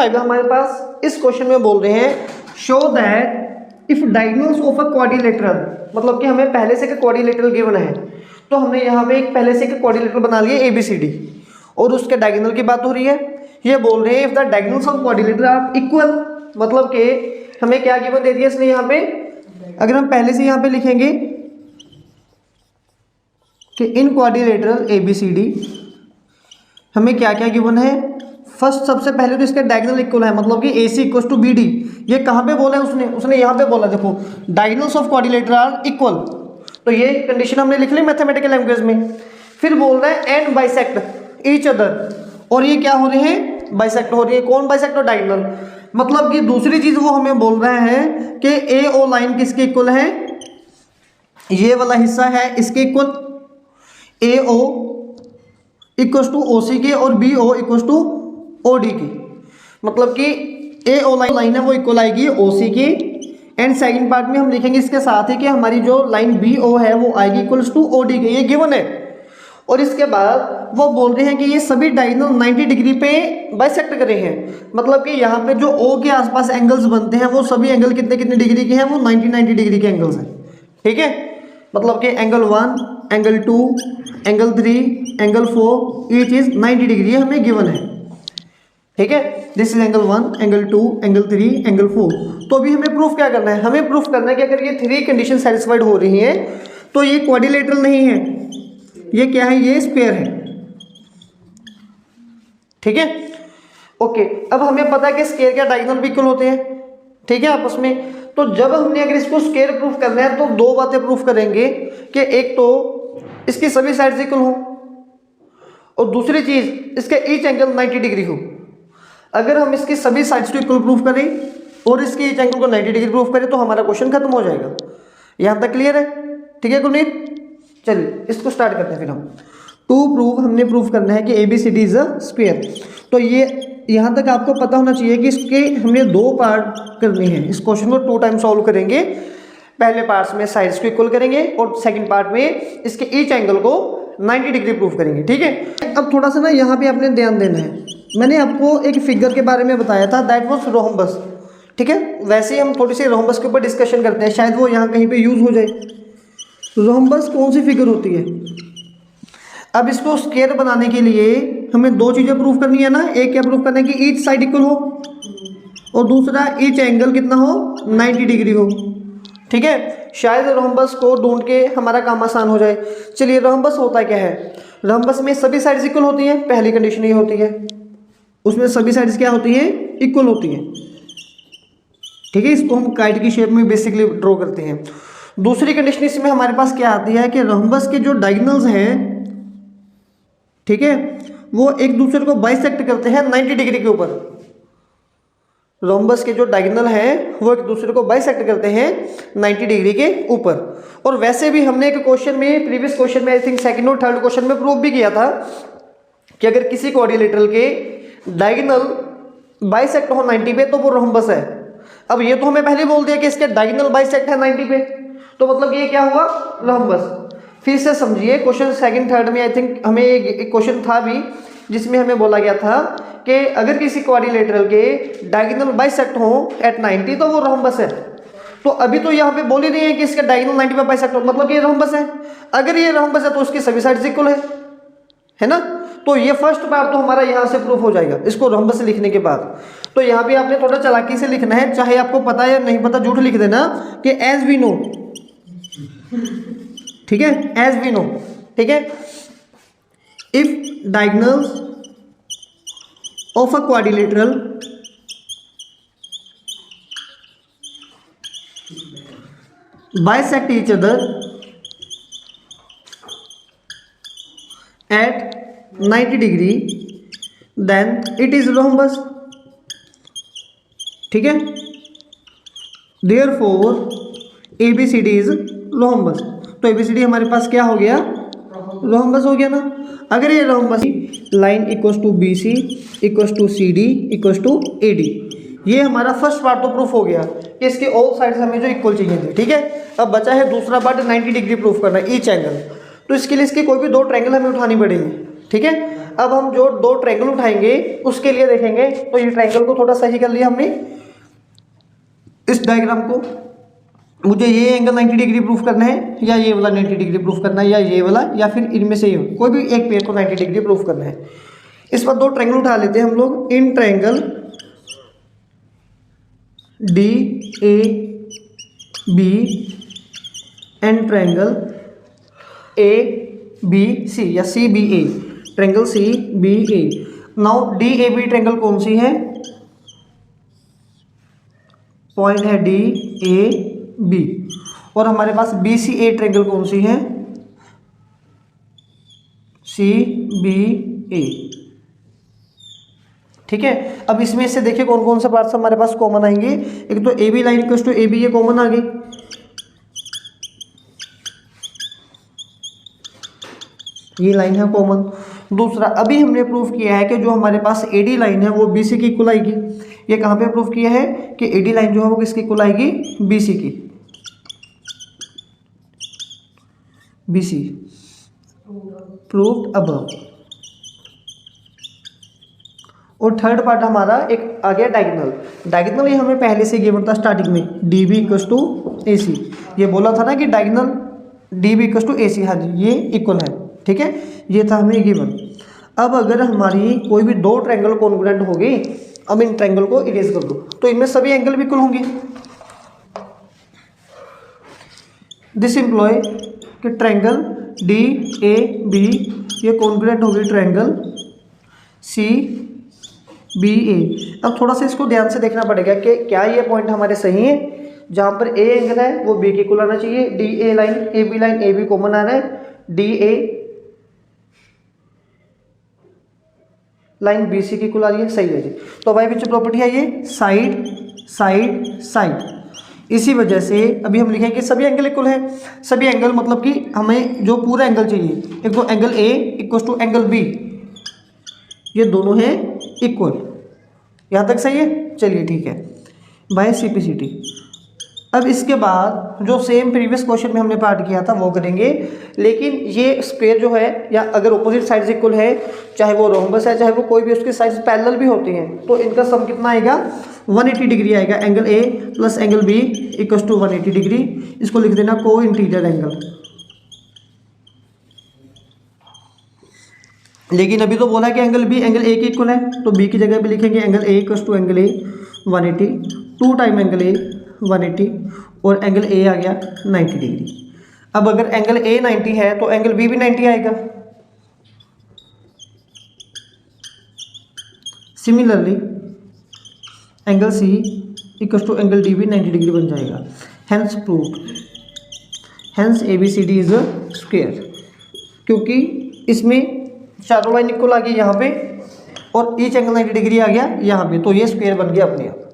5 हमारे पास इस क्वेश्चन में बोल रहे हैं show that if diagonals of a quadrilateral, मतलब कि हमें पहले से एक क्वाड्रिलेटरल गिवन है, तो हमने यहाँ पे एक पहले से एक क्वाड्रिलेटरल बना लिया ABCD और उसके डायगोनल की बात हो रही है। ये बोल रहे हैं if the diagonals of quadrilateral are equal, मतलब कि हमें क्या गिवन दे दिया इसने यहाँ पे, अगर हम पहले से यहाँ पे लिखेंगे कि इन क्वाड्रिलेटरल ABCD हमें क्या क्या गिवन है। फर्स्ट सबसे पहले तो इसका डायगोनल इक्वल है, मतलब कि AC इक्वल टू BD। ये कहाँ पे बोला है उसने यहाँ पे बोला, देखो diagonals of quadrilateral are equal, तो ये कंडीशन हमने लिख ली मैथमेटिकल लैंग्वेज में। फिर बोल रहा है एंड बाइसेक्ट ईच अदर, और ये क्या हो रहे हैं, बाइसेक्ट हो रही है। कौन बाइसेक्ट और डायगोनल, मतलब कि दूसरी चीज वो हमें बोल रहा है कि AO लाइन किसके इक्वल है, ये वाला हिस्सा है इसके equal, AO equal to OC के और BO इक्वल टू OD की, मतलब कि AO लाइन है वो इक्वल आएगी OC की। एंड सेकंड पार्ट में हम लिखेंगे इसके साथ ही कि हमारी जो लाइन BO है वो आएगी इक्वल्स टू OD के, ये गिवन है। और इसके बाद वो बोल रहे हैं कि ये सभी डायगोनल 90 डिग्री पे बाइसेक्ट करे हैं, मतलब कि यहाँ पे जो O के आसपास एंगल्स बनते हैं वो सभी एंगल कितने कितने डिग्री के हैं, वो 90 डिग्री के एंगल्स हैं, ठीक है। मतलब कि angle 1, angle 2, angle 3, angle 4, each is 90 degree हमें गिवन है, ठीक है। This is angle 1, angle 2, angle 3, angle 4। तो अभी हमें प्रूफ क्या करना है, हमें प्रूफ करना है कि अगर ये 3 कंडीशन सेटिस्फाइड हो रही हैं तो ये क्वाड्रिलेटरल नहीं है, ये क्या है, ये स्क्वायर है, ठीक है। ओके, अब हमें पता है कि स्क्वायर क्या डायगोनल भी इक्वल होते हैं, ठीक है, आपस में। तो जब हमने अगर इसको स्क्वायर प्रूफ करना है तो 2 बातें प्रूफ करेंगे कि एक तो इसकी सभी साइड्स इक्वल हो और दूसरी चीज इसके ईच एंगल 90 डिग्री हो। अगर हम इसकी सभी साइड्स को इक्वल प्रूफ करें और इसके ईच एंगल को 90 डिग्री प्रूफ करें तो हमारा क्वेश्चन खत्म हो जाएगा। यहां तक क्लियर है, ठीक है गुरनीत। चलिए इसको स्टार्ट करते हैं फिर हम। टू प्रूव हमने प्रूफ करना है कि ABCD इज अ स्क्वायर। तो ये यहाँ तक आपको पता होना चाहिए कि इसके हमने 2 पार्ट करने हैं। इस क्वेश्चन को 2 टाइम सॉल्व करेंगे। पहले पार्ट्स में साइड्स को इक्वल करेंगे और सेकंड पार्ट में इसके ईच एंगल को 90 डिग्री प्रूफ करेंगे, ठीक है। अब थोड़ा सा ना यहाँ पे आपने ध्यान देना है। मैंने आपको एक फिगर के बारे में बताया था, दैट वाज रोम्बस, ठीक है। वैसे ही हम थोड़ी सी रोम्बस के ऊपर डिस्कशन करते हैं, शायद वो यहाँ कहीं पे यूज हो जाए। रोम्बस कौन सी फिगर होती है। अब इसको स्क्वायर बनाने के लिए हमें 2 चीजें प्रूफ करनी है ना। एक क्या प्रूफ करना है कि ईच साइड इक्वल हो और दूसरा ईच एंगल कितना हो, 90 डिग्री हो, ठीक है। शायद रोम्बस को ढूंढ के हमारा काम आसान हो जाए। चलिए रोम्बस होता क्या है। रोम्बस में सभी साइड्स इक्वल होती हैं, पहली कंडीशन ये होती है। उसमें सभी साइड्स क्या होती हैं, इक्वल होती हैं, ठीक है। इसको हम काइट की शेप में बेसिकली ड्रॉ करते हैं। दूसरी कंडीशन इसमें हमारे पास क्या आती है कि रोम्बस के जो डायगोनल्स हैं, ठीक है, वो एक दूसरे को बाइसेक्ट करते हैं 90 डिग्री के ऊपर। रोम्बस के जो डायगोनल हैं वो एक दूसरे को बाइसेक्ट करते हैं 90 डिग्री के ऊपर। और वैसे भी हमने एक क्वेश्चन में, प्रीवियस क्वेश्चन में, आई थिंक सेकंड और थर्ड क्वेश्चन में प्रूव भी किया था कि अगर किसी क्वाड्रिलेटरल के डायगोनल बाइसेक्ट हो 90 पे तो वो रोम्बस है। अब ये तो हमें पहले बोल दिया कि इसके डायगोनल बाइसेक्ट है 90 पे, तो मतलब ये क्या हुआ, रोम्बस। फिर से समझिए, क्वेश्चन सेकंड थर्ड में आई थिंक हमें एक क्वेश्चन था भी जिसमें हमें बोला गया था कि अगर किसी क्वाड्रिलेटरल के डायगोनल बाइसेक्ट हो एट 90 तो वो रोम्बस है। तो अभी तो यहाँ पे बोल ही नहीं है कि इसका डायगोनल 90 पे बाइसेक्ट हो, मतलब ये रोम्बस है। अगर ये रोम्बस है तो उसकी सभी साइड्स इक्वल है ना। तो ये फर्स्ट पार्ट तो हमारा यहाँ से प्रूफ हो जाएगा इसको रोम्बस लिखने के बाद। तो यहाँ पे आपने थोड़ा चालाकी से लिखना है, चाहे आपको पता है या नहीं पता, झूठ लिख देना कि एज वी नो, ठीक है, एज वी नो, ठीक है। If diagonals of a quadrilateral bisect each other at 90 degree then it is rhombus, ठीक है। Therefore ABCD is rhombus. तो ABCD हमारे पास क्या हो गया, रोम्बस हो गया ना। अगर ये rhombus line equals to BC equals to CD equals to AD, ये हमारा फर्स्ट पार्ट तो प्रूफ हो गया कि इसके ऑल साइड्स हमें जो इक्वल चाहिए थे, ठीक है। अब बचा है दूसरा पार्ट 90 डिग्री प्रूफ करना, ईच एंगल। तो इसके लिए इसके कोई भी 2 ट्रायंगल हमें उठानी पड़ेगी, ठीक है। अब हम जो दो ट्रायंगल उठाएंगे उसके लिए देखेंगे। तो ये ट्रायंगल को थोड़ा सही कर लिया हमने, इस डायग्राम को। मुझे ये एंगल 90 डिग्री प्रूफ करना है, या ये वाला 90 डिग्री प्रूफ करना है, या ये वाला, या फिर इनमें से ये कोई भी एक पेयर को 90 डिग्री प्रूफ करना है। इस पर दो ट्रायंगल उठा लेते हैं हम लोग। In triangle D A B and triangle A B C या C B A, triangle C B A. Now D A B triangle कौन सी है? पॉइंट है डी ए बी। और हमारे पास बी सी ए ट्रायंगल कौन सी है? सी B ए। ठीक है, अब इसमें से देखिए कौन कौन से पार्ट्स हमारे पास कॉमन आएंगे। एक तो A B line equals to A B, ये कॉमन आ गई। ये लाइन है कॉमन। दूसरा, अभी हमने प्रूफ किया है कि जो हमारे पास एडी लाइन है वो बीसी की इक्वल आएगी। ये कहाँ पे प्रूफ किया है कि एडी लाइन जो है वो किसकी इक्वल आएगी? बीसी की। BC proved above. और थर्ड पार्ट हमारा एक आ गया डायगोनल। डायगोनल ये हमें पहले से गिवन था स्टार्टिंग में, D B equals to A C. ये बोला था ना कि diagonal D B equals to A C, हाँ जी ये इक्वल है। ठीक है, ये था हमें गिवन। अब अगर हमारी कोई भी दो ट्रायंगल कॉन्ग्रुएंट होगी, अब इन ट्रायंगल को इरेज कर दो, तो इनमें सभी एंगल भी इक्वल होंगे। दिस इम्प्लॉय कि ट्रायंगल डी ए बी ये कॉन्ग्रुएंट होगी ट्रायंगल सी बी ए। अब थोड़ा सा इसको ध्यान से देखना पड़ेगा कि क्या ये पॉइंट हमारे सही है। जहाँ पर ए एंगल है वो बी के इक्वल आना चाहिए। D A line A B common आ रहा है। D A line B C की इक्वल आ रही है, सही है जी। तो भाई बच्चों प्रॉपर्टी है ये साइड साइड साइड। इसी वजह से अभी हम लिखेंगे सभी एंगल इक्वल है। सभी एंगल मतलब कि हमें जो पूरा एंगल चाहिए, एक तो angle A equal to angle B, ये दोनों हैं इक्वल। यहाँ तक सही है, चलिए ठीक है, बाय सिंप्लिसिटी। अब इसके बाद जो सेम प्रीवियस क्वेश्चन में हमने पार्ट किया था वो करेंगे, लेकिन ये स्क्वायर जो है, या अगर ऑपोजिट साइड्स इक्वल है, चाहे वो रोम्बस है, चाहे वो कोई भी उसके साइड्स पैरेलल भी होती हैं, तो इनका सम कितना आएगा? 180 डिग्री आएगा। Angle A plus angle B equals to 180 degree. इसको लिख देना को इंटीरियर एंगल। लेकिन अभी तो बोला कि एंगल बी एंगल ए के इक्वल है, तो बी की जगह पे लिखेंगे angle A equals to angle A 180, 2 time angle A 180, और एंगल ए आ गया 90 डिग्री। अब अगर एंगल ए 90 है तो एंगल बी भी 90 आएगा। Similarly angle C equals to angle D भी 90 डिग्री बन जाएगा। Hence proved, hence A B C D is a square, क्योंकि इसमें चारों लाइन इक्वल आ गई यहाँ पे, और ईच एंगल 90 डिग्री आ गया यहाँ पे, तो ये स्क्वायर बन गया अपने आप।